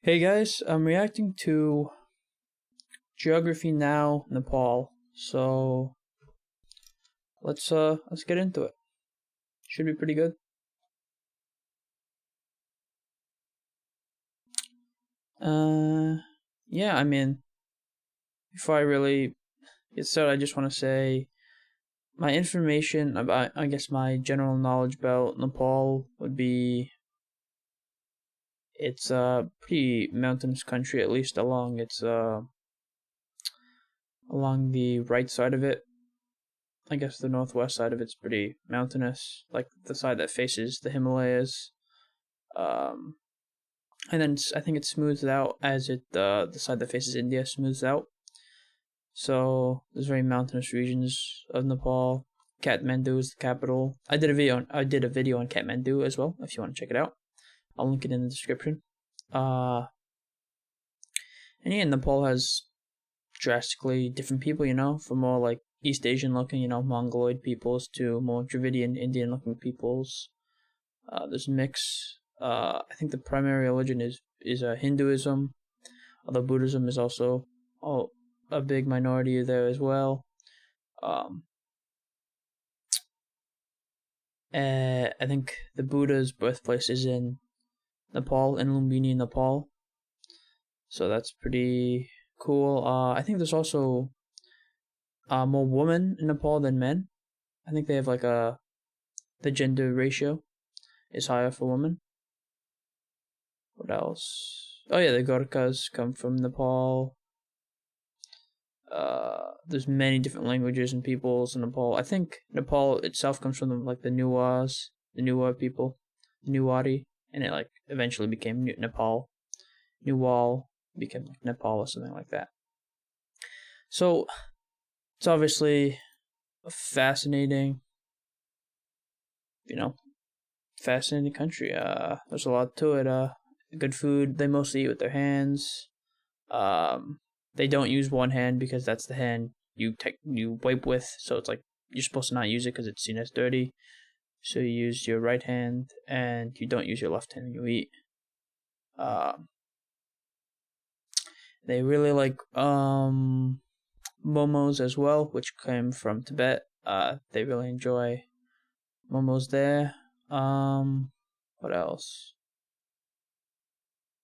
Hey guys, I'm reacting to Geography Now Nepal. So let's get into it. Should be pretty good. Uh yeah, before I really get started, I just want to say my information about, I guess, my general knowledge about Nepal would be it's a pretty mountainous country, at least along the right side of it. I guess the northwest side of it's pretty mountainous, like the side that faces the Himalayas. Um, and then I think it smooths out as the side that faces India smooths out. So there's very mountainous regions of Nepal. Kathmandu is the capital. I did a video on Kathmandu as well. If you want to check it out, I'll link it in the description. Uh, and yeah, Nepal has drastically different people. From more like East Asian looking, Mongoloid peoples to more Dravidian Indian looking peoples. There's a mix. I think the primary religion is Hinduism, although Buddhism is also a big minority there as well. I think the Buddha's birthplace is in Nepal, in Lumbini, Nepal. So that's pretty cool. I think there's also more women in Nepal than men. I think they have the gender ratio is higher for women. What else? Oh yeah, the Gorkhas come from Nepal. There's many different languages and peoples in Nepal. I think Nepal itself comes from the Nuwa people, Nuwari, and it eventually became Nepal. Newal became Nepal or something like that. So it's obviously a fascinating, fascinating country. There's a lot to it. Good food. They mostly eat with their hands. They don't use one hand because that's the hand you wipe with. So it's you're supposed to not use it because it's seen as dirty. So you use your right hand, and you don't use your left hand when you eat. They really like momos as well, which came from Tibet. They really enjoy momos there. What else?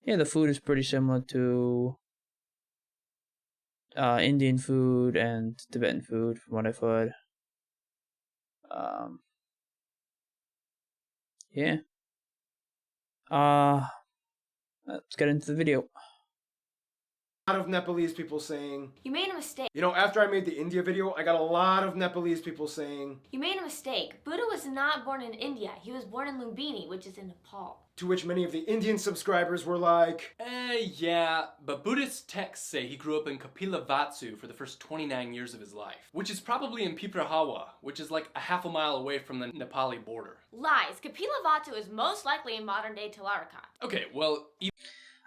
Yeah, the food is pretty similar to Indian food and Tibetan food, from what I've heard. Yeah. Let's get into the video. A lot of Nepalese people saying, You made a mistake. After I made the India video, I got a lot of Nepalese people saying, You made a mistake. Buddha was not born in India. He was born in Lumbini, which is in Nepal. to which many of the Indian subscribers were like, Yeah, but Buddhist texts say he grew up in Kapilavatthu for the first 29 years of his life, which is probably in Piprahawa, which is like a half a mile away from the Nepali border. Lies. Kapilavatthu is most likely in modern-day Talarkat. Okay, well,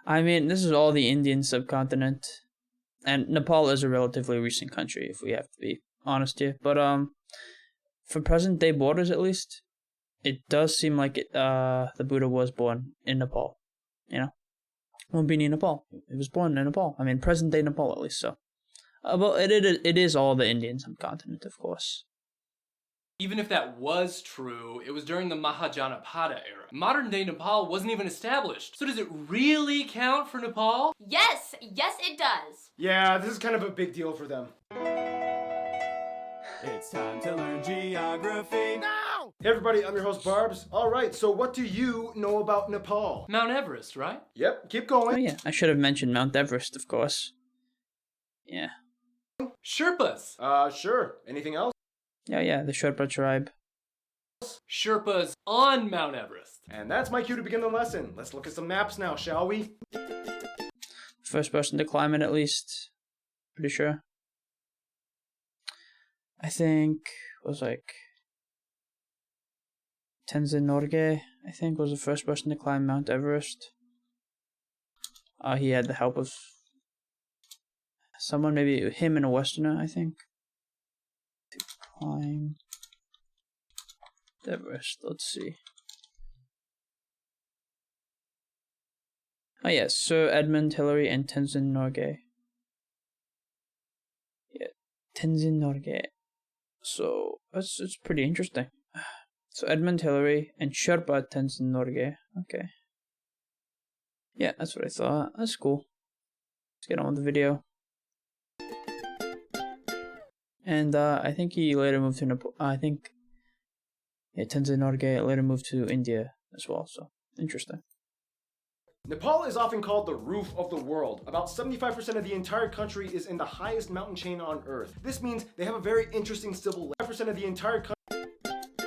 This is all the Indian subcontinent, and Nepal is a relatively recent country, if we have to be honest here. But for present day borders, at least, it does seem like the Buddha was born in Nepal. Lumbini, Nepal. He was born in Nepal. Present day Nepal, at least. So, well, it is all the Indian subcontinent, of course. even if that was true, it was during the Mahajanapada era. Modern day Nepal wasn't even established. So does it really count for Nepal? Yes, it does. yeah, this is kind of a big deal for them. It's time to learn geography now! Hey everybody, I'm your host Barbs. Alright, so what do you know about Nepal? Mount Everest, right? Yep, keep Oh going. yeah, I should have mentioned Mount Everest, of course. Yeah. Sherpas. Sure. Anything else? Yeah, the Sherpa tribe. Sherpas on Mount Everest. And that's my cue to begin the lesson. Let's look at some maps now, shall we? First person to climb it, at least. Pretty sure. I think it was Tenzin Norgay, I think, was the first person to climb Mount Everest. He had the help of someone, maybe him and a Westerner, I think. To climb Everest, let's see. Oh yes, Sir Edmund Hillary and Tenzin Norgay. Yeah, Tenzin Norgay. So it's pretty interesting. So Edmund Hillary and Sherpa Tenzin Norgay. Okay. Yeah, that's what I thought. That's cool. Let's get on with the video. And I think he later moved to Nepal. I think Tenzin Norgay later moved to India as well. So interesting. Nepal is often called the roof of the world. About 75% of the entire country is in the highest mountain chain on Earth. This means they have a very interesting civil life. 5% of the entire country.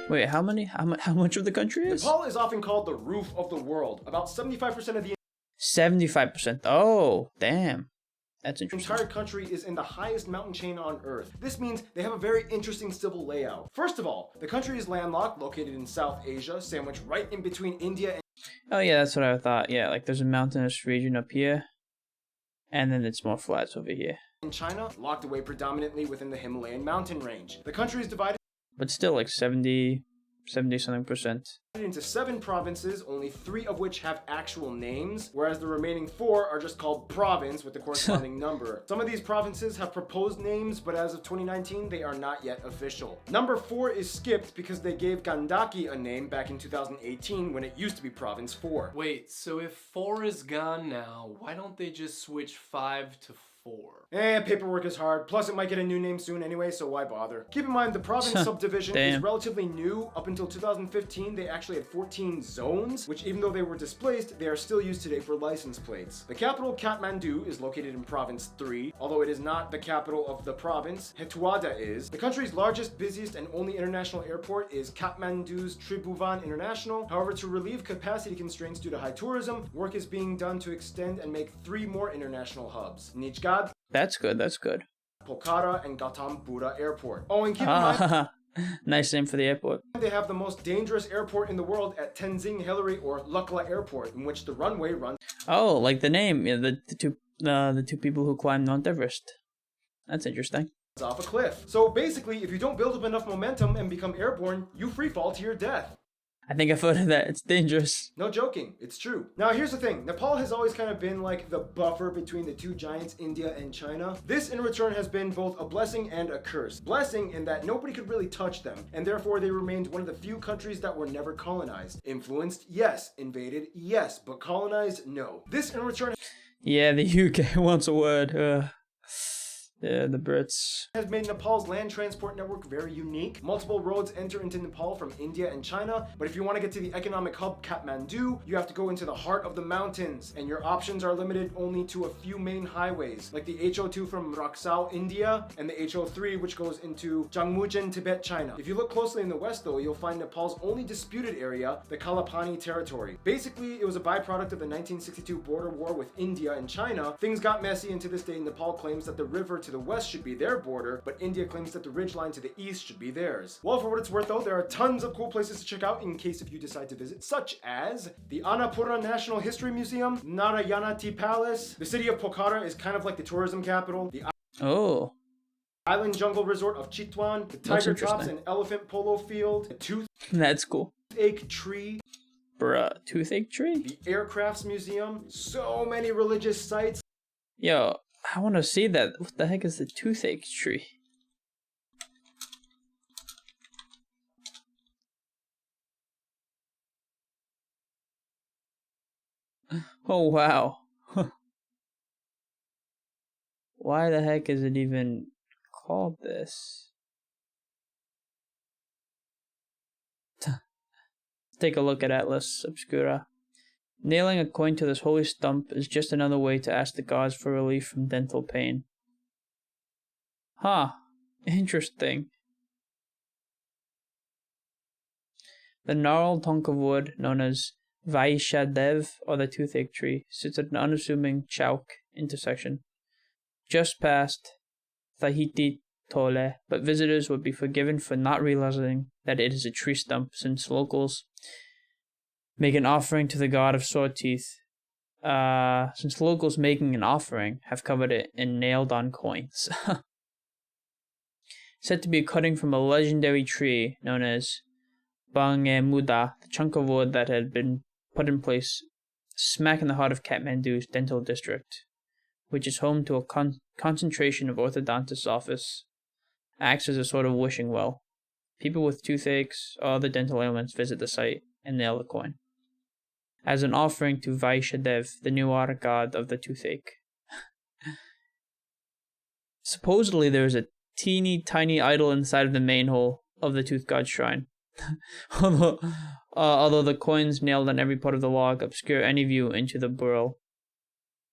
Wait, how much of the country is? Nepal is often called the roof of the world. About 75% of the 75%. Oh, damn. That's interesting. entire country is in the highest mountain chain on Earth. This means they have a very interesting civil layout. First of all, the country is landlocked, located in South Asia, sandwiched right in between India and Oh yeah, that's what I thought. Yeah, like there's a mountainous region up here, and then it's more flats over here. China, locked away predominantly within the Himalayan mountain range. The country is divided But still like 70 something percent. into 7 provinces, only 3 of which have actual names, whereas the remaining 4 are just called province with the corresponding number. Some of these provinces have proposed names, but as of 2019, they are not yet official. Number 4 is skipped because they gave Gandaki a name back in 2018 when it used to be province 4. Wait, so if 4 is gone now, why don't they just switch 5 to 4? Paperwork is hard, plus it might get a new name soon anyway, so why bother? Keep in mind, the province subdivision is Damn. relatively new. Up until 2015, they actually had 14 zones, which even though they were displaced, they are still used today for license plates. The capital, Kathmandu, is located in Province 3, although it is not the capital of the province. Hetwada is. The country's largest, busiest, and only international airport is Kathmandu's Tribhuvan International. However, to relieve capacity constraints due to high tourism, work is being done to extend and make 3 more international hubs. Nijgad, That's good. That's good. Pokhara, and Gautam Buddha Airport. Oh, and keep in mind, Nice name for the airport. they have the most dangerous airport in the world at Tenzing Hillary or Lukla Airport, in which the runway runs Oh, like the name. Yeah, the two people who climbed Mount Everest. That's interesting. off a cliff. So basically, if you don't build up enough momentum and become airborne, you free fall to your death. I think I've heard of that. It's dangerous. No joking, it's true. Now here's the thing, Nepal has always kind of been like the buffer between the 2 giants, India and China. This in return has been both a blessing and a curse. Blessing in that nobody could really touch them, and therefore they remained one of the few countries that were never colonized. Influenced, yes. Invaded, yes. But colonized, no. This in return Yeah, the UK wants a word. Yeah, the Brits. has made Nepal's land transport network very unique. Multiple roads enter into Nepal from India and China, but if you want to get to the economic hub Kathmandu, you have to go into the heart of the mountains, and your options are limited only to a few main highways, like the HO2 from Raksal, India, and the HO3 which goes into Jangmujen, Tibet, China. If you look closely in the west though, you'll find Nepal's only disputed area, the Kalapani territory. Basically, it was a byproduct of the 1962 border war with India and China. Things got messy, and to this day Nepal claims that the river to the west should be their border, but India claims that the ridgeline to the east should be theirs. Well, for what it's worth though, there are tons of cool places to check out in case if you decide to visit, such as the Annapurna National History Museum, Narayanati Palace. The city of Pokhara is kind of like the tourism capital. The Oh, Island Jungle Resort of Chitwan, the Tiger Tops interesting. and Elephant Polo Field, the that's cool. Toothache Tree, Bruh, toothache tree? the Aircrafts Museum, so many religious sites. Yo, I want to see that. What the heck is the toothache tree? Oh, wow. Why the heck is it even called this? Let's take a look at Atlas Obscura. Nailing a coin to this holy stump is just another way to ask the gods for relief from dental pain. Huh. Interesting. The gnarled hunk of wood, known as Vaishadev, or the toothache tree, sits at an unassuming Chauk intersection, just past Tahiti Tole, but visitors would be forgiven for not realizing that it is a tree stump, since locals make an offering to the god of sword teeth. Since locals making an offering have covered it in nailed-on coins. Said to be a cutting from a legendary tree known as Bangemuda, the chunk of wood that had been put in place smack in the heart of Kathmandu's dental district, which is home to a concentration of orthodontists' office, acts as a sort of wishing well. People with toothaches or other dental ailments visit the site and nail the coin, as an offering to Vaishadev, the new god of the toothache. Supposedly there is a teeny tiny idol inside of the main hole of the tooth god shrine. Although the coins nailed on every part of the log obscure any view into the burrow.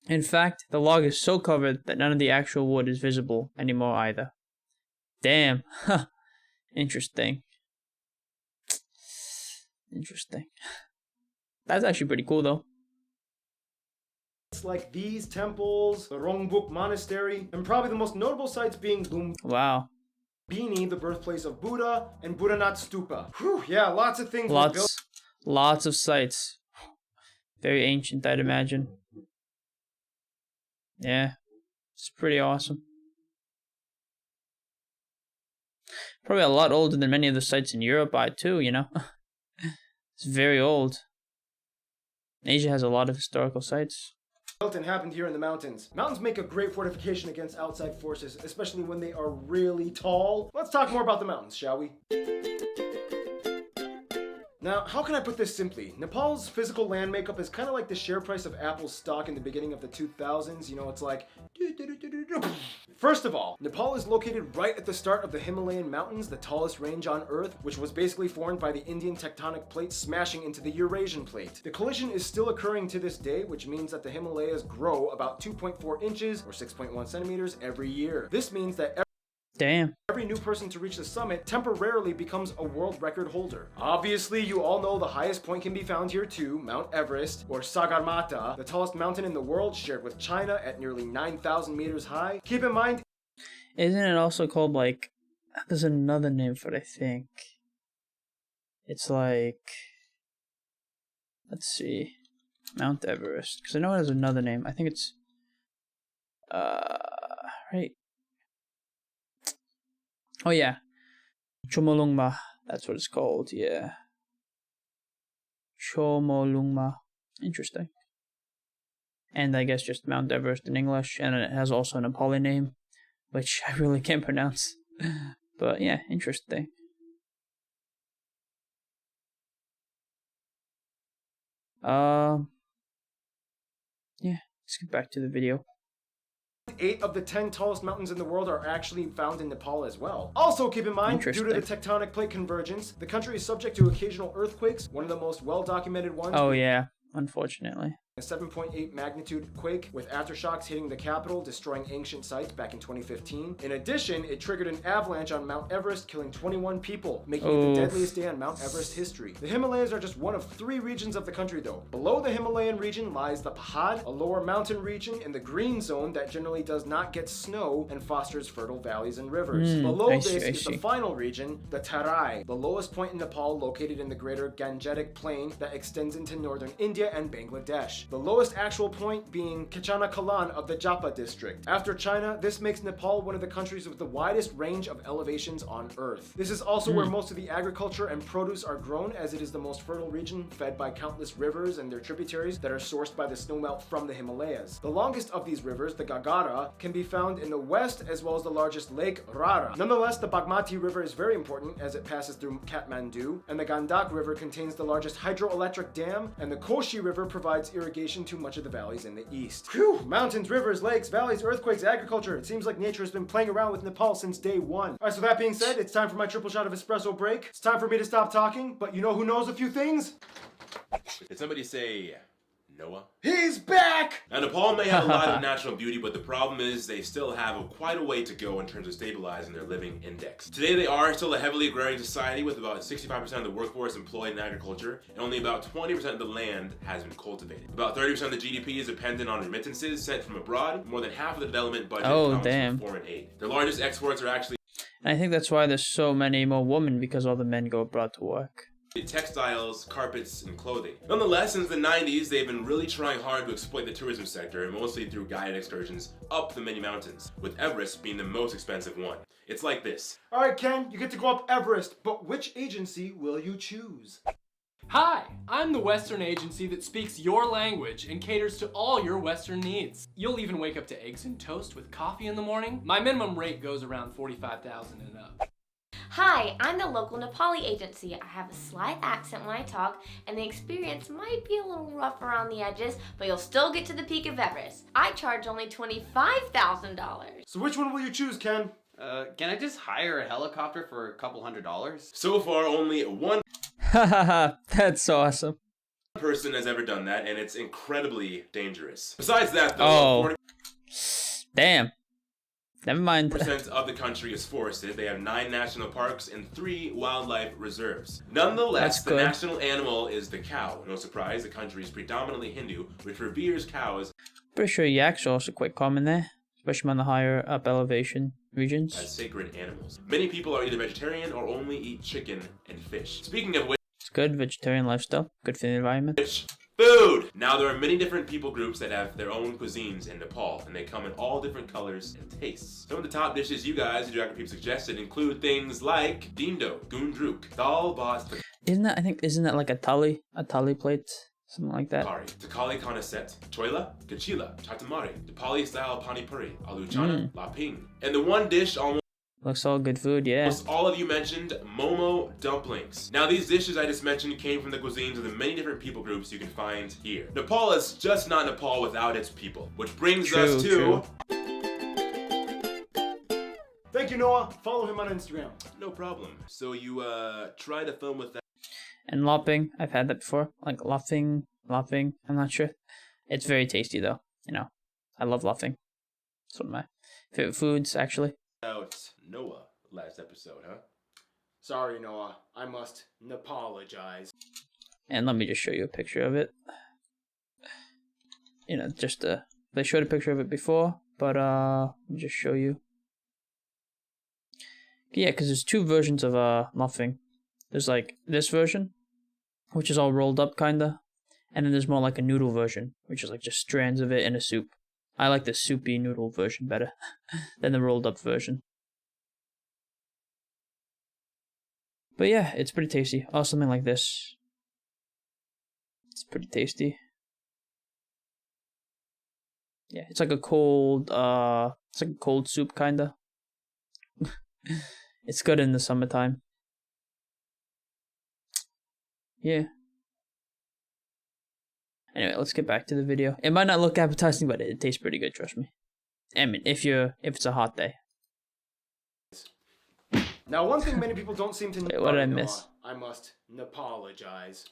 In fact, the log is so covered that none of the actual wood is visible anymore either. Damn. Interesting. Interesting. That's actually pretty cool though. Like these temples, the Rongbuk Monastery, and probably the most notable sites being Wow. Lumbini, the birthplace of Buddha, and Buddhanath Stupa. Whew, yeah, lots of things were built. Lots of sites. Very ancient, I'd imagine. Yeah, it's pretty awesome. Probably a lot older than many of the sites in Europe, too, you know? It's very old. Asia has a lot of historical sites. Built and happened here in the mountains. Mountains make a great fortification against outside forces, especially when they are really tall. Let's talk more about the mountains, shall we? Now, how can I put this simply? Nepal's physical land makeup is kind of like the share price of Apple's stock in the beginning of the 2000s. You know, it's like... First of all, Nepal is located right at the start of the Himalayan mountains, the tallest range on Earth, which was basically formed by the Indian tectonic plate smashing into the Eurasian plate. The collision is still occurring to this day, which means that the Himalayas grow about 2.4 inches or 6.1 centimeters every year. This means that every new person to reach the summit temporarily becomes a world record holder. Obviously, you all know the highest point can be found here too, Mount Everest, or Sagarmatha, the tallest mountain in the world, shared with China at nearly 9,000 meters high. Keep in mind, isn't it also called, like, there's another name for it, I think. It's like, let's see, Mount Everest, because I know it has another name. I think it's, right. Oh yeah, Chomolungma, that's what it's called, yeah. Chomolungma, interesting. And I guess just Mount Everest in English, and it has also a Nepali name, which I really can't pronounce. But yeah, interesting. Yeah, let's get back to the video. 8 of the 10 tallest mountains in the world are actually found in Nepal as well. Also keep in mind, due to the tectonic plate convergence, the country is subject to occasional earthquakes, one of the most well-documented ones. Oh yeah, unfortunately. A 7.8 magnitude quake with aftershocks hitting the capital, destroying ancient sites back in 2015. In addition, it triggered an avalanche on Mount Everest, killing 21 people, making it the deadliest day on Mount Everest history. The Himalayas are just one of 3 regions of the country though. Below the Himalayan region lies the Pahad, a lower mountain region in the green zone that generally does not get snow and fosters fertile valleys and rivers. Below this is the final region, the Tarai, the lowest point in Nepal located in the greater Gangetic plain that extends into northern India and Bangladesh. The lowest actual point being Kachanakalan of the Japa district. After China, this makes Nepal one of the countries with the widest range of elevations on Earth. This is also where most of the agriculture and produce are grown, as it is the most fertile region, fed by countless rivers and their tributaries that are sourced by the snowmelt from the Himalayas. The longest of these rivers, the Gagara, can be found in the west, as well as the largest lake, Rara. Nonetheless, the Bagmati River is very important as it passes through Kathmandu, and the Gandak River contains the largest hydroelectric dam, and the Koshi River provides irrigation to much of the valleys in the east. Whew! Mountains, rivers, lakes, valleys, earthquakes, agriculture. It seems like nature has been playing around with Nepal since day one. Alright, so that being said, it's time for my triple shot of espresso break. It's time for me to stop talking, but you know who knows a few things? Did somebody say Noah? He's back! Now, Nepal may have a lot of natural beauty, but the problem is they still have quite a way to go in terms of stabilizing their living index. Today, they are still a heavily agrarian society with about 65% of the workforce employed in agriculture, and only about 20% of the land has been cultivated. About 30% of the GDP is dependent on remittances sent from abroad. More than half of the development budget comes from foreign aid. Their largest exports are actually... And I think that's why there's so many more women, because all the men go abroad to work. Textiles, carpets, and clothing. Nonetheless, since the 90s, they've been really trying hard to exploit the tourism sector, mostly through guided excursions up the many mountains, with Everest being the most expensive one. It's like this. Alright Ken, you get to go up Everest, but which agency will you choose? Hi, I'm the Western agency that speaks your language and caters to all your Western needs. You'll even wake up to eggs and toast with coffee in the morning. My minimum rate goes around $45,000 and up. Hi, I'm the local Nepali agency. I have a slight accent when I talk, and the experience might be a little rough around the edges, but you'll still get to the peak of Everest. I charge only $25,000. So which one will you choose, Ken? Can I just hire a helicopter for a couple $100s? So far, only one Hahaha, that's awesome. person has ever done that, and it's incredibly dangerous. Besides that, though, Oh. Damn. Never mind. 40% of the country is forested. They have 9 national parks and 3 wildlife reserves. Nonetheless, That's the good. national animal is the cow. No surprise, the country is predominantly Hindu, which reveres cows Pretty sure yaks are also quite common there, especially on the higher up elevation regions. as sacred animals. Many people are either vegetarian or only eat chicken and fish. Speaking of It's good vegetarian lifestyle, good for the environment. which, food! Now, there are many different people groups that have their own cuisines in Nepal, and they come in all different colors and tastes. Some of the top dishes you guys, the Geography Peeps suggested, include things like dindo, gundruk, dal bhat Isn't that like a tali plate? Something like that. takari, takali kanaset, choila, kachila, chatamari, Nepali style pani puri, aloo chana, laping. And the one dish almost Looks all good food, yeah. all of you mentioned, momo dumplings. Now, these dishes I just mentioned came from the cuisines of the many different people groups you can find here. Nepal is just not Nepal without its people, which brings us to... True. Thank you, Noah. Follow him on Instagram. No problem. So you try to film with that. And lopping, I've had that before. Like lopping, I'm not sure. It's very tasty though, you know. I love lopping. It's one of my favorite foods, actually. About Noah last episode, huh? Sorry, Noah. I must apologize. And let me just show you a picture of it. You know, they showed a picture of it before, but let me just show you. Yeah, because there's 2 versions of muffin. There's like this version, which is all rolled up kinda, and then there's more like a noodle version, which is like just strands of it in a soup. I like the soupy noodle version better than the rolled up version. But yeah, it's pretty tasty. Oh, something like this. It's pretty tasty. Yeah, it's like a cold soup kinda. It's good in the summertime. Yeah. Anyway, let's get back to the video. It might not look appetizing, but it tastes pretty good, trust me. I mean, if it's a hot day. Now, one thing many people don't seem to know. Wait, what did I Noah, miss? I must apologize.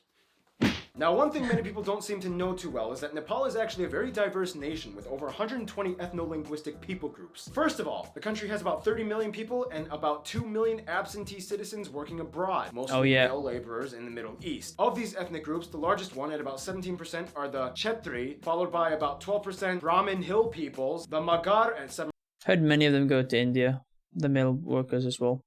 Now, one thing many people don't seem to know too well is that Nepal is actually a very diverse nation with over 120 ethno-linguistic people groups. First of all, the country has about 30 million people and about 2 million absentee citizens working abroad, mostly male laborers in the Middle East. Of these ethnic groups, the largest one at about 17% are the Chetri, followed by about 12% Brahmin Hill peoples, the Magar at 7%. Heard many of them go to India, the male workers as well.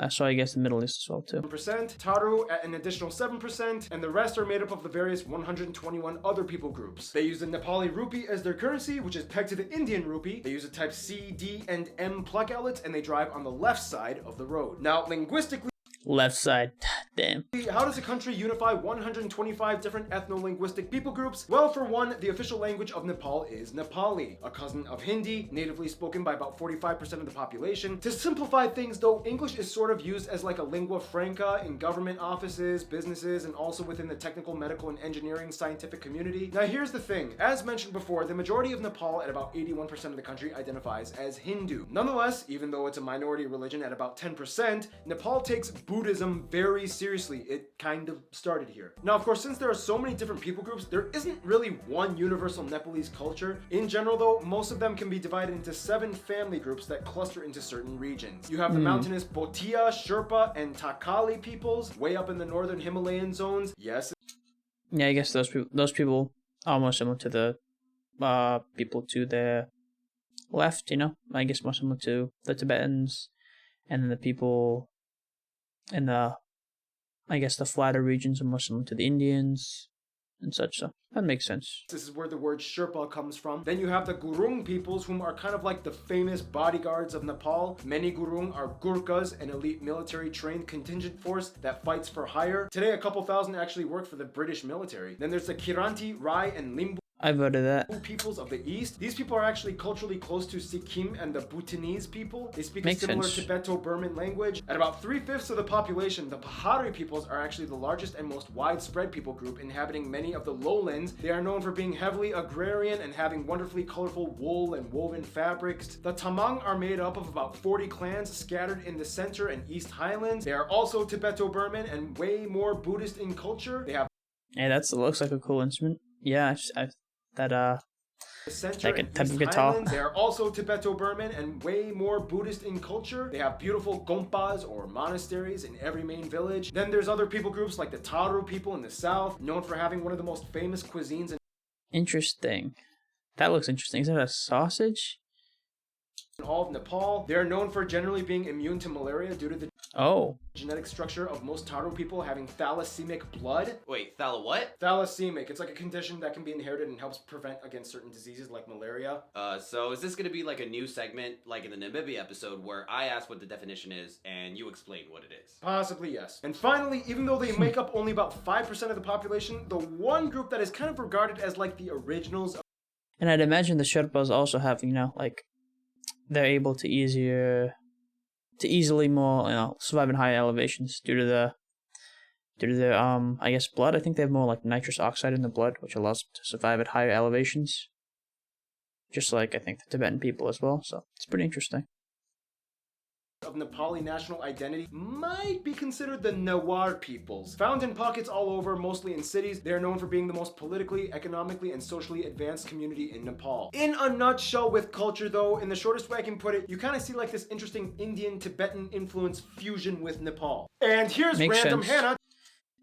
So I guess the Middle East as well too. Taru at an additional 7%, and the rest are made up of the various 121 other people groups. They use the Nepali rupee as their currency, which is pegged to the Indian rupee. They use the type C, D, and M plug outlets, and they drive on the left side of the road. Now, linguistically, Left side. Damn. how does a country unify 125 different ethno-linguistic people groups? Well, for one, the official language of Nepal is Nepali, a cousin of Hindi, natively spoken by about 45% of the population. To simplify things though, English is sort of used as like a lingua franca in government offices, businesses, and also within the technical, medical, and engineering scientific community. Now here's the thing, as mentioned before, the majority of Nepal at about 81% of the country identifies as Hindu. Nonetheless, even though it's a minority religion at about 10%, Nepal takes Buddhism very seriously. It kind of started here. Now, of course, since there are so many different people groups, there isn't really one universal Nepalese culture. In general, though, most of them can be divided into 7 family groups that cluster into certain regions. You have the mountainous Bhotia, Sherpa, and Takali peoples, way up in the northern Himalayan zones. Yes. Yeah, I guess those people are more similar to the people to the left, you know? I guess more similar to the Tibetans, and then the people in the, I guess, the flatter regions are more similar to the Indians, and such. So that makes sense. This is where the word Sherpa comes from. Then you have the Gurung peoples, whom are kind of like the famous bodyguards of Nepal. Many Gurung are Gurkhas, an elite military trained contingent force that fights for hire. Today, a couple thousand actually work for the British military. Then there's the Kiranti, Rai, and Limbu I've heard of that. peoples of the east. These people are actually culturally close to Sikkim and the Bhutanese people. They speak Makes a similar sense. Tibeto-Burman language. At about 3/5 of the population, the Pahari peoples are actually the largest and most widespread people group inhabiting many of the lowlands. They are known for being heavily agrarian and having wonderfully colorful wool and woven fabrics. The Tamang are made up of about 40 clans scattered in the center and east highlands. They are also Tibeto-Burman and way more Buddhist in culture. They have Hey, looks like a cool instrument. Yeah, that the center like a and type East of guitar. Highlands. They are also Tibeto-Burman and way more Buddhist in culture. They have beautiful gompas or monasteries in every main village. Then there's other people groups like the Taru people in the south, known for having one of the most famous cuisines in Interesting. That looks interesting. Is that a sausage? all of Nepal. They are known for generally being immune to malaria due to the Oh, genetic structure of most Taru people having thalassemic blood. Wait, Thala what? Thalassemic, it's like a condition that can be inherited and helps prevent against certain diseases like malaria. So is this gonna be like a new segment, like in the Namibia episode, where I ask what the definition is and you explain what it is? Possibly, yes. And finally, even though they make up only about 5% of the population, the one group that is kind of regarded as like the originals and I'd imagine the Sherpas also have, like, they're able to easily more, survive in higher elevations due to their I guess blood. I think they have more like nitrous oxide in the blood, which allows them to survive at higher elevations. Just like I think the Tibetan people as well. So it's pretty interesting. of Nepali national identity might be considered the Newar peoples. Found in pockets all over, mostly in cities, they are known for being the most politically, economically, and socially advanced community in Nepal. In a nutshell with culture though, in the shortest way I can put it, you kind of see like this interesting Indian-Tibetan influence fusion with Nepal. And here's Makes Random sense. Hannah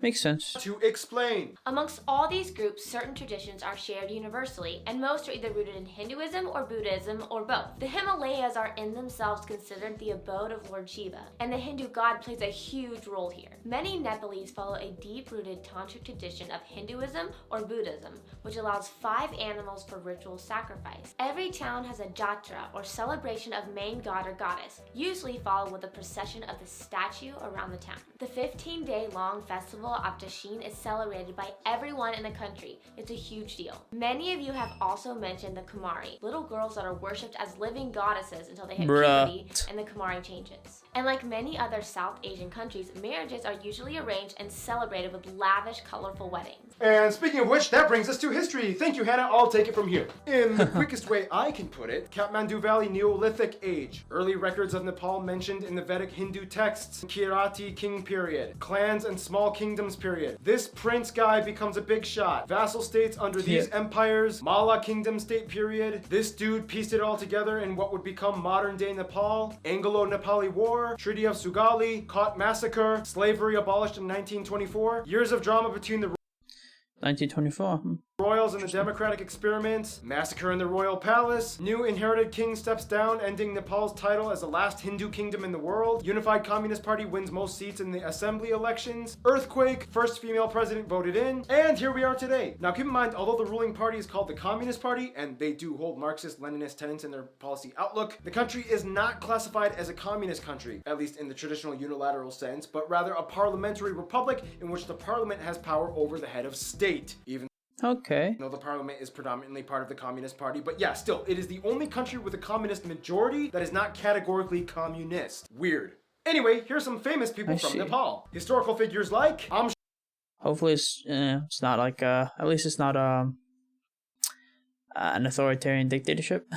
Makes sense. to explain. Amongst all these groups, certain traditions are shared universally, and most are either rooted in Hinduism or Buddhism or both. The Himalayas are in themselves considered the abode of Lord Shiva, and the Hindu god plays a huge role here. Many Nepalese follow a deep-rooted tantric tradition of Hinduism or Buddhism, which allows 5 animals for ritual sacrifice. Every town has a jatra, or celebration of main god or goddess, usually followed with a procession of the statue around the town. The 15-day-long festival of Dashin is celebrated by everyone in the country. It's a huge deal. Many of you have also mentioned the Kumari, little girls that are worshipped as living goddesses until they hit puberty and the Kumari changes. And like many other South Asian countries, marriages are usually arranged and celebrated with lavish, colorful weddings. And speaking of which, that brings us to history. Thank you, Hannah. I'll take it from here. In the quickest way I can put it, Kathmandu Valley Neolithic Age. Early records of Nepal mentioned in the Vedic Hindu texts. Kirati King period. Clans and small kingdoms period. This prince guy becomes a big shot. Vassal states under these empires. Mala Kingdom state period. This dude pieced it all together in what would become modern day Nepal. Anglo-Nepali War. Treaty of Sugali. Khat massacre. Slavery abolished in 1924. Years of drama between the 1924. royals and the democratic experiments, massacre in the royal palace, new inherited king steps down, ending Nepal's title as the last Hindu kingdom in the world, unified communist party wins most seats in the assembly elections, earthquake, first female president voted in, and here we are today. Now keep in mind, although the ruling party is called the Communist Party, and they do hold Marxist-Leninist tenets in their policy outlook, the country is not classified as a communist country, at least in the traditional unilateral sense, but rather a parliamentary republic in which the parliament has power over the head of state, even Okay. though the parliament is predominantly part of the Communist Party. But yeah, still, it is the only country with a communist majority that is not categorically communist. Weird. Anyway, here's some famous people I from see. Nepal. Historical figures like Hopefully it's not like at least it's not an authoritarian dictatorship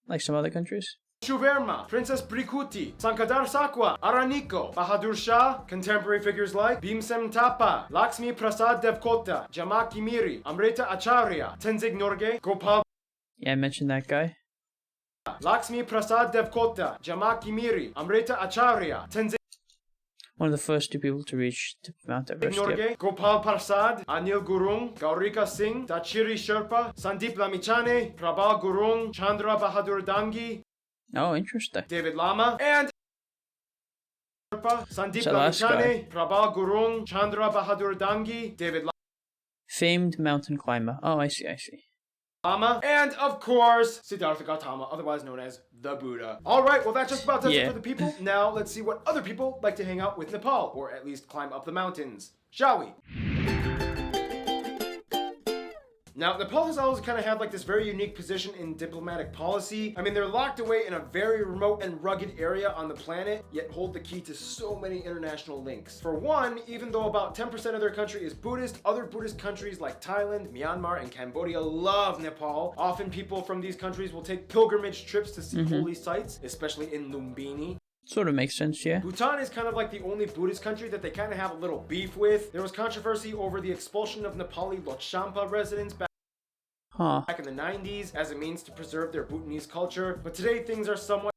like some other countries. Shuverma, Princess Prikuti, Sankadar Sakwa, Araniko, Bahadur Shah, contemporary figures like Bhimsen Thapa, Lakshmi Prasad Devkota, Jamaki Miri, Amrita Acharya, Tenzing Norgay, Gopal Yeah, I mentioned that guy. Lakshmi Prasad Devkota, Jamaki Miri, Amrita Acharya, Tenzing One of the first 2 people to reach Mount Everest. Yep. Norgay, Gopal Prasad, Anil Gurung, Gaurika Singh, Dachiri Sherpa, Sandeep Lamichane, Prabal Gurung, Chandra Bahadur Dangi, Oh, interesting. David Lama, and Sherpa, Sandeep So last Lamichane, Prabal Gurung, Chandra Bahadur Dangi, David Lama. Famed mountain climber. Oh, I see. And of course, Siddhartha Gautama, otherwise known as the Buddha. All right, well that just about does it for the people. Now let's see what other people like to hang out with Nepal, or at least climb up the mountains. Shall we? Now, Nepal has always kind of had like this very unique position in diplomatic policy. I mean, they're locked away in a very remote and rugged area on the planet, yet hold the key to so many international links. For one, even though about 10% of their country is Buddhist, other Buddhist countries like Thailand, Myanmar, and Cambodia love Nepal. Often people from these countries will take pilgrimage trips to see holy sites, especially in Lumbini. Sort of makes sense, yeah. Bhutan is kind of like the only Buddhist country that they kind of have a little beef with. There was controversy over the expulsion of Nepali Lhotshampa residents back in the 90s as a means to preserve their Bhutanese culture, but today things are somewhat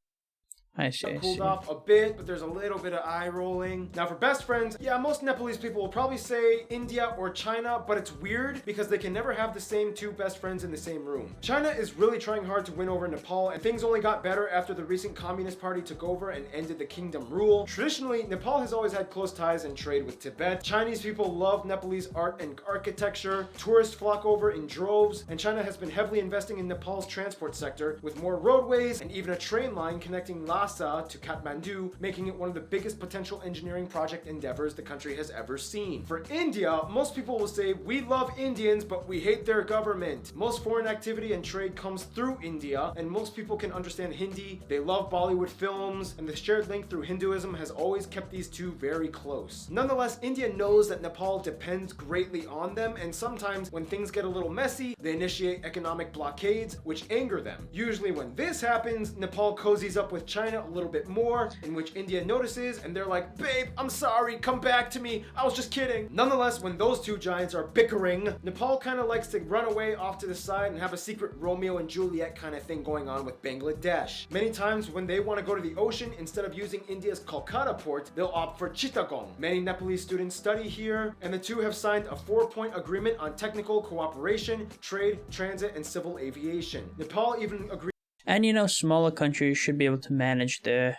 cooled off a bit, but there's a little bit of eye rolling. Now for best friends, yeah, most Nepalese people will probably say India or China, but it's weird because they can never have the same two best friends in the same room. China is really trying hard to win over Nepal, and things only got better after the recent Communist Party took over and ended the kingdom rule. Traditionally, Nepal has always had close ties and trade with Tibet. Chinese people love Nepalese art and architecture. Tourists flock over in droves, and China has been heavily investing in Nepal's transport sector with more roadways and even a train line connecting Lhasa to Kathmandu, making it one of the biggest potential engineering project endeavors the country has ever seen. For India, most people will say, we love Indians, but we hate their government. Most foreign activity and trade comes through India, and most people can understand Hindi. They love Bollywood films, and the shared link through Hinduism has always kept these two very close. Nonetheless, India knows that Nepal depends greatly on them, and sometimes when things get a little messy, they initiate economic blockades, which anger them. Usually when this happens, Nepal cozies up with China a little bit more, in which India notices, and they're like, babe, I'm sorry, come back to me, I was just kidding. Nonetheless, when those two giants are bickering, Nepal kind of likes to run away off to the side and have a secret Romeo and Juliet kind of thing going on with Bangladesh. Many times when they want to go to the ocean, instead of using India's Kolkata port, they'll opt for Chittagong. Many Nepalese students study here, and the two have signed a 4-point agreement on technical cooperation, trade, transit, and civil aviation. Nepal even agreed. And you know, smaller countries should be able to manage the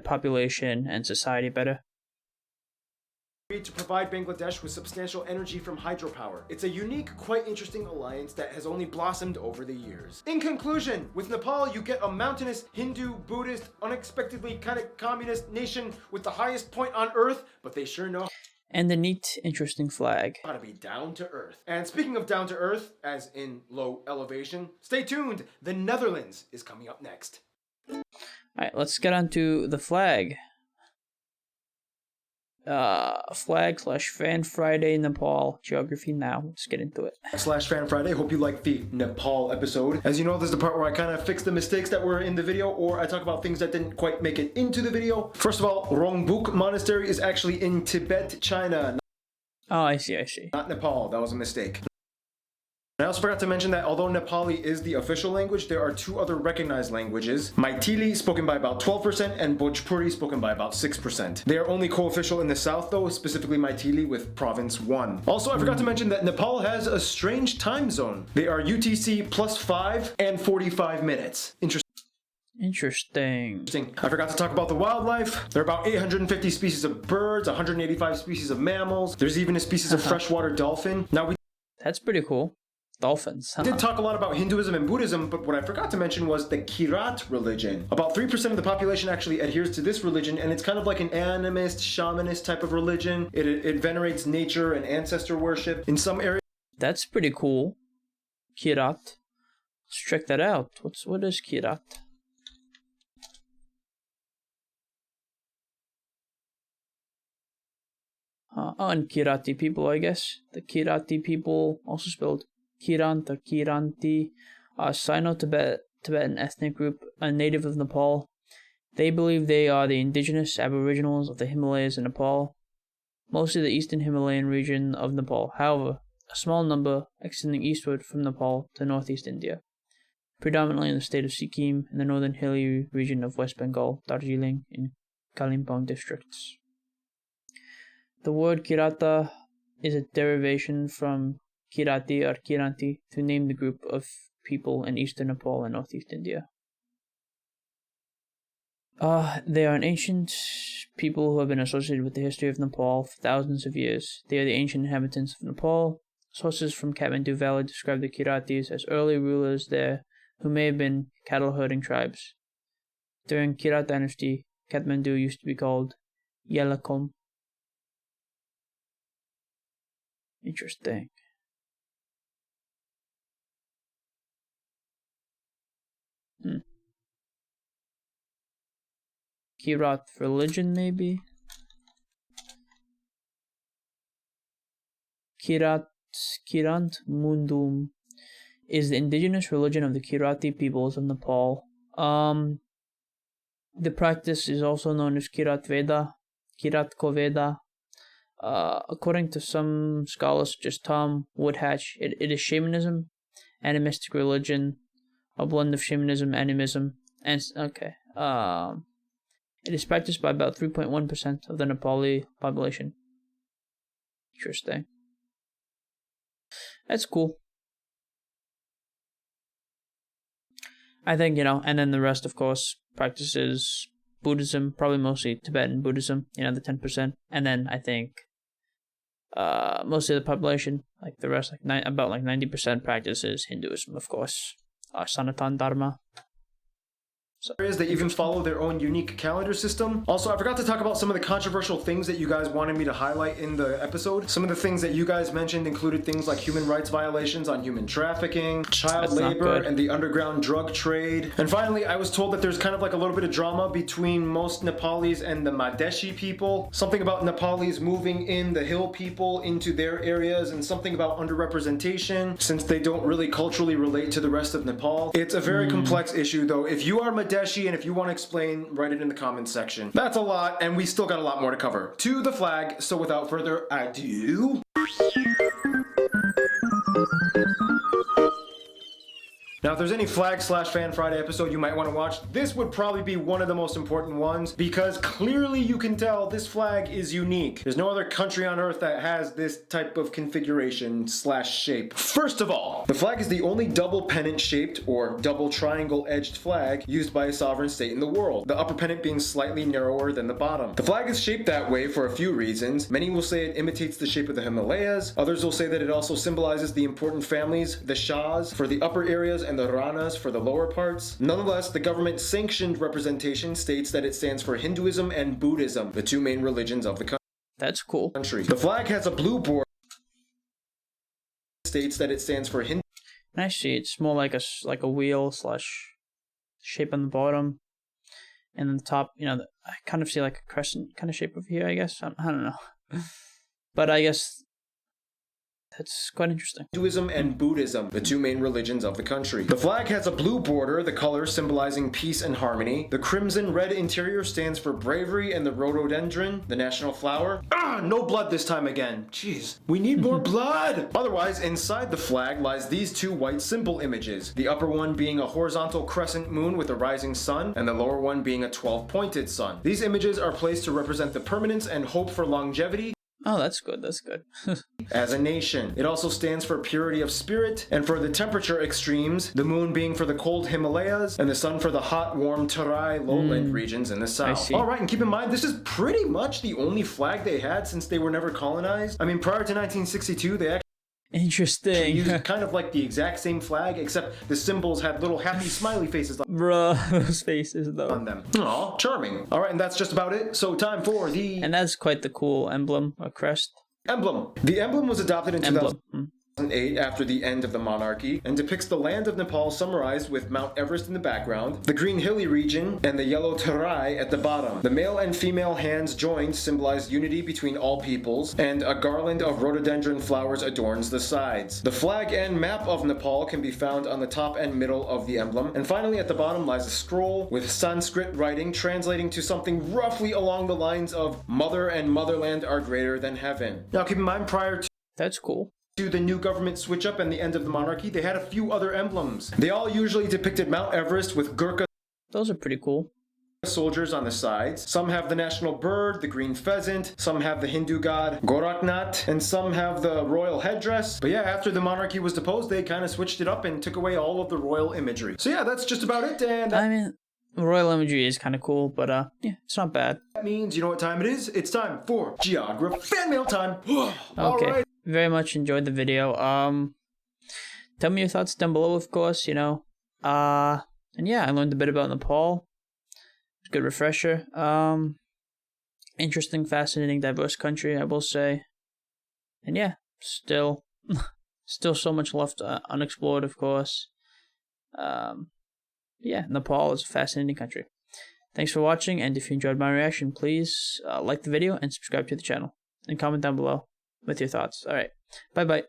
population and society better. To provide Bangladesh with substantial energy from hydropower. It's a unique, quite interesting alliance that has only blossomed over the years. In conclusion, with Nepal, you get a mountainous, Hindu, Buddhist, unexpectedly kind of communist nation with the highest point on earth, but they sure know and the neat, interesting flag. How to be down to earth. And speaking of down to earth, as in low elevation, stay tuned. The Netherlands is coming up next. Alright, let's get on to the flag. Flag/Fan Friday Nepal geography now. Let's get into it. /Fan Friday. Hope you liked the Nepal episode. As you know, this is the part where I kind of fix the mistakes that were in the video, or I talk about things that didn't quite make it into the video. First of all, Rongbuk Monastery is actually in Tibet, China. Oh, I see. Not Nepal. That was a mistake. I also forgot to mention that although Nepali is the official language, there are two other recognized languages. Maithili, spoken by about 12%, and Bhojpuri, spoken by about 6%. They are only co-official in the south though, specifically Maithili with Province 1. Also, I forgot to mention that Nepal has a strange time zone. They are UTC +5 and 45 minutes. Interesting. I forgot to talk about the wildlife. There are about 850 species of birds, 185 species of mammals. There's even a species of freshwater dolphin. Now That's pretty cool. Dolphins. We did talk a lot about Hinduism and Buddhism, but what I forgot to mention was the Kirat religion. About 3% of the population actually adheres to this religion, and it's kind of like an animist, shamanist type of religion. It venerates nature and ancestor worship. In some areas, that's pretty cool. Kirat. Let's check that out. What is Kirat? And Kirati people, I guess. The Kirati people, also spelled Kirant or Kiranti, are a Sino-Tibetan ethnic group, a native of Nepal. They believe they are the indigenous aboriginals of the Himalayas in Nepal, mostly the eastern Himalayan region of Nepal. However, a small number extending eastward from Nepal to northeast India, predominantly in the state of Sikkim and the northern hilly region of West Bengal, Darjeeling, and Kalimpong districts. The word Kirata is a derivation from Kirati or Kiranti to name the group of people in eastern Nepal and northeast India. They are an ancient people who have been associated with the history of Nepal for thousands of years. They are the ancient inhabitants of Nepal, Sources from Kathmandu Valley describe the Kiratis as early rulers there who may have been cattle herding tribes. During Kirat dynasty, Kathmandu used to be called Yelakom. Interesting. Kirat religion, maybe? Kirant Mundum is the indigenous religion of the Kirati peoples of Nepal. The practice is also known as Kirat Veda, Kirat Koveda. According to some scholars, such as Tom Woodhatch, it is shamanism, animistic religion, a blend of shamanism, animism, and it is practiced by about 3.1% of the Nepali population. Interesting. That's cool. I think, and then the rest, of course, practices Buddhism, probably mostly Tibetan Buddhism, the 10%. And then I think mostly the population, like the rest, about 90% practices Hinduism, of course. Sanatan Dharma. They even follow their own unique calendar system. Also, I forgot to talk about some of the controversial things that you guys wanted me to highlight in the episode. Some of the things that you guys mentioned included things like human rights violations on human trafficking, child labor, and the underground drug trade. And finally, I was told that there's kind of like a little bit of drama between most Nepalis and the Madhesi people. Something about Nepalis moving in the hill people into their areas, and something about underrepresentation since they don't really culturally relate to the rest of Nepal. It's a very complex issue though. If you are Madhesi, and if you want to explain, write it in the comments section. That's a lot, and we still got a lot more to cover. To the flag, so without further ado... Now, if there's any Flag/Fan Friday episode you might want to watch, this would probably be one of the most important ones, because clearly you can tell this flag is unique. There's no other country on earth that has this type of configuration/shape. First of all, the flag is the only double pennant shaped or double triangle edged flag used by a sovereign state in the world, the upper pennant being slightly narrower than the bottom. The flag is shaped that way for a few reasons. Many will say it imitates the shape of the Himalayas. Others will say that it also symbolizes the important families, the Shahs, for the upper areas and the Ranas for the lower parts. Nonetheless, the government-sanctioned representation states that it stands for Hinduism and Buddhism, the two main religions of the country. That's cool. The flag has a blue border. States that it stands for Hindu. I see. It's more like a wheel / shape on the bottom, and then the top. I kind of see like a crescent kind of shape over here. I guess I don't know, but I guess. That's quite interesting. Hinduism and Buddhism, the two main religions of the country. The flag has a blue border, the color symbolizing peace and harmony. The crimson red interior stands for bravery, and the rhododendron, the national flower. No blood this time again. Jeez, we need more blood. Otherwise, inside the flag lies these two white symbol images. The upper one being a horizontal crescent moon with a rising sun, and the lower one being a 12-pointed sun. These images are placed to represent the permanence and hope for longevity. Oh, that's good. That's good. As a nation. It also stands for purity of spirit, and for the temperature extremes, the moon being for the cold Himalayas, and the sun for the hot, warm Tarai lowland regions in the south. Alright, and keep in mind, this is pretty much the only flag they had since they were never colonized. I mean, prior to 1962, they actually used kind of like the exact same flag, except the symbols had little happy smiley faces Bruh, those faces though. On them. Aw, charming. Alright, and that's just about it. So time for the... And that's quite the cool emblem, a crest. Emblem. The emblem was adopted in 2008 after the end of the monarchy, and depicts the land of Nepal summarized with Mount Everest in the background, the green hilly region, and the yellow Tarai at the bottom. The male and female hands joined symbolize unity between all peoples, and a garland of rhododendron flowers adorns the sides. The flag and map of Nepal can be found on the top and middle of the emblem, and finally at the bottom lies a scroll with Sanskrit writing translating to something roughly along the lines of Mother and Motherland are greater than heaven. Now keep in mind, prior to That's cool. the new government switch up and the end of the monarchy, they had a few other emblems. They all usually depicted Mount Everest with Gurkha Those are pretty cool. soldiers on the sides. Some have the national bird, the green pheasant. Some have the Hindu god Goraknath, and some have the royal headdress. But yeah, after the monarchy was deposed, they kind of switched it up and took away all of the royal imagery. So yeah, that's just about it. And I mean, royal imagery is kind of cool, but yeah, it's not bad. that means, you know what time it is? It's time for Geography Fan Mail time. Okay. very much enjoyed the video. Tell me your thoughts down below, of course, and yeah, I learned a bit about Nepal. It's a good refresher. Interesting, fascinating, diverse country, I will say. And yeah, still so much left unexplored, of course. Yeah, Nepal is a fascinating country. Thanks for watching, and if you enjoyed my reaction, please like the video and subscribe to the channel. And comment down below with your thoughts. Alright, bye-bye.